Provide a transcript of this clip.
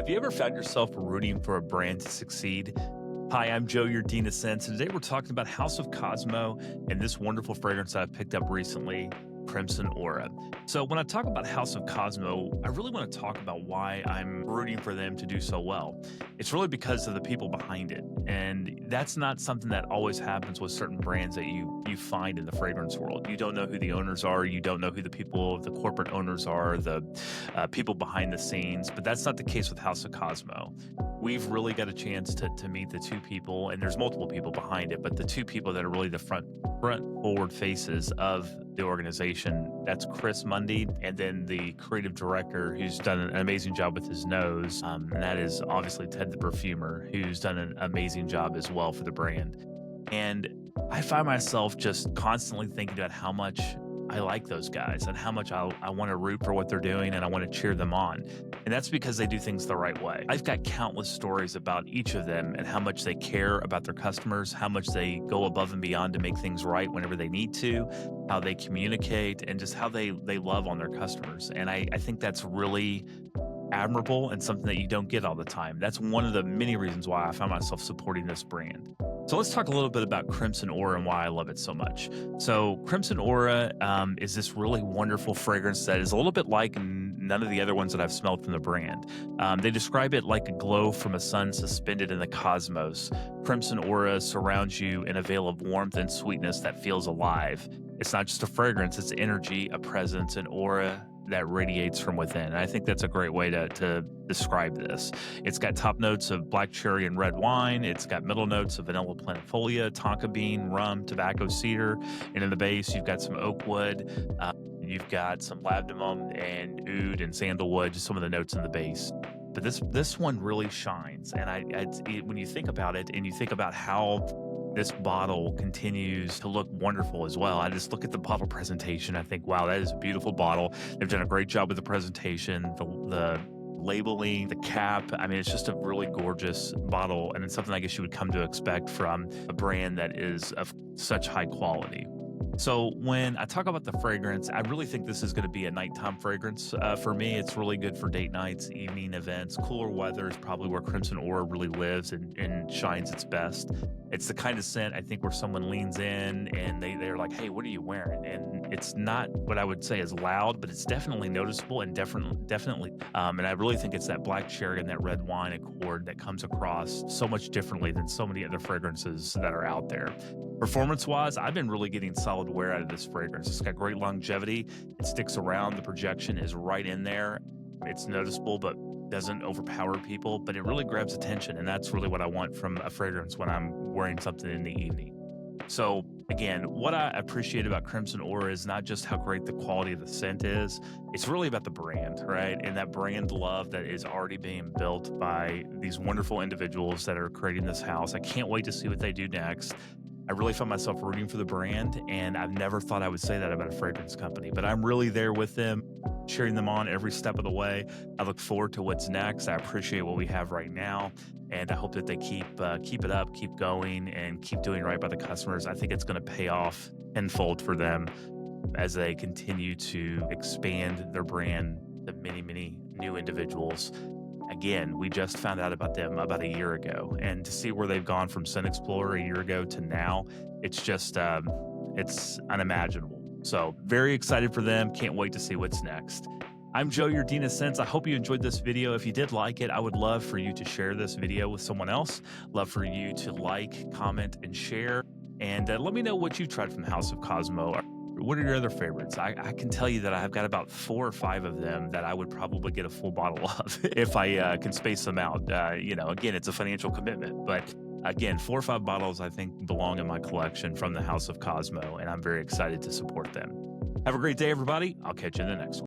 Have you ever found yourself rooting for a brand to succeed? Hi, I'm Joe, your Dean of Sense, and today we're talking about House of Cosmo and this wonderful fragrance that I picked up recently, Crimson Aura. So, when I talk about House of Cosmo, I really want to talk about why I'm rooting for them to do so well. It's really because of the people behind it, and that's not something that always happens with certain brands that you find in the fragrance world. You don't know who the owners are, you don't know who the corporate owners are, the people behind the scenes, but that's not the case with House of Cosmo. We've really got a chance to meet the two people, and there's multiple people behind it, but the two people that are really the front forward faces of the organization. That's Chris Mundy, and then the creative director who's done an amazing job with his nose. And that is obviously Ted the perfumer, who's done an amazing job as well for the brand. And I find myself just constantly thinking about how much I like those guys and how much I want to root for what they're doing and I want to cheer them on. And that's because they do things the right way. I've got countless stories about each of them and how much they care about their customers, how much they go above and beyond to make things right whenever they need to, how they communicate, and just how they love on their customers. And I think that's really admirable and something that you don't get all the time. That's one of the many reasons why I found myself supporting this brand. So let's talk a little bit about Crimson Aura and why I love it so much. So Crimson Aura is this really wonderful fragrance that is a little bit like none of the other ones that I've smelled from the brand. They describe it like a glow from a sun suspended in the cosmos. Crimson Aura surrounds you in a veil of warmth and sweetness that feels alive. It's not just a fragrance, it's energy, a presence, an aura that radiates from within. And I think that's a great way to describe this. It's got top notes of black cherry and red wine. It's got middle notes of vanilla planifolia, tonka bean, rum, tobacco, cedar. And in the base, you've got some oak wood. You've got some labdanum and oud and sandalwood, just some of the notes in the base. But this one really shines. And when you think about it and you think about how this bottle continues to look wonderful as well. I just look at the bottle presentation. I think, wow, that is a beautiful bottle. They've done a great job with the presentation, the labeling, the cap. I mean, it's just a really gorgeous bottle. And it's something I guess you would come to expect from a brand that is of such high quality. So when I talk about the fragrance, I really think this is going to be a nighttime fragrance for me. It's really good for date nights, evening events. Cooler weather is probably where Crimson Aura really lives and shines its best. It's the kind of scent I think where someone leans in and they're like, hey, what are you wearing? And it's not what I would say is loud, but it's definitely noticeable and definitely. And I really think it's that black cherry and that red wine accord that comes across so much differently than so many other fragrances that are out there. Performance-wise, I've been really getting solid wear out of this fragrance. It's got great longevity. It sticks around. The projection is right in there. It's noticeable, but doesn't overpower people, but it really grabs attention. And that's really what I want from a fragrance when I'm wearing something in the evening. So again, what I appreciate about Crimson Aura is not just how great the quality of the scent is, it's really about the brand, right? And that brand love that is already being built by these wonderful individuals that are creating this house. I can't wait to see what they do next. I really found myself rooting for the brand, and I've never thought I would say that about a fragrance company, but I'm really there with them, cheering them on every step of the way. I look forward to what's next. I appreciate what we have right now, and I hope that they keep it up, keep going, and keep doing right by the customers. I think it's going to pay off tenfold for them as they continue to expand their brand to many, many new individuals. Again, we just found out about them about a year ago, and to see where they've gone from Scent Explorer a year ago to now, it's just, it's unimaginable. So very excited for them. Can't wait to see what's next. I'm Joe, your Dean of Sense. I hope you enjoyed this video. If you did like it, I would love for you to share this video with someone else. Love for you to like, comment, and share. And let me know what you tried from House of Cosmo. What are your other favorites? I can tell you that I've got about 4 or 5 of them that I would probably get a full bottle of if I can space them out. Again, it's a financial commitment, but again, 4 or 5 bottles I think belong in my collection from the House of Cosmo, and I'm very excited to support them. Have a great day, everybody. I'll catch you in the next one.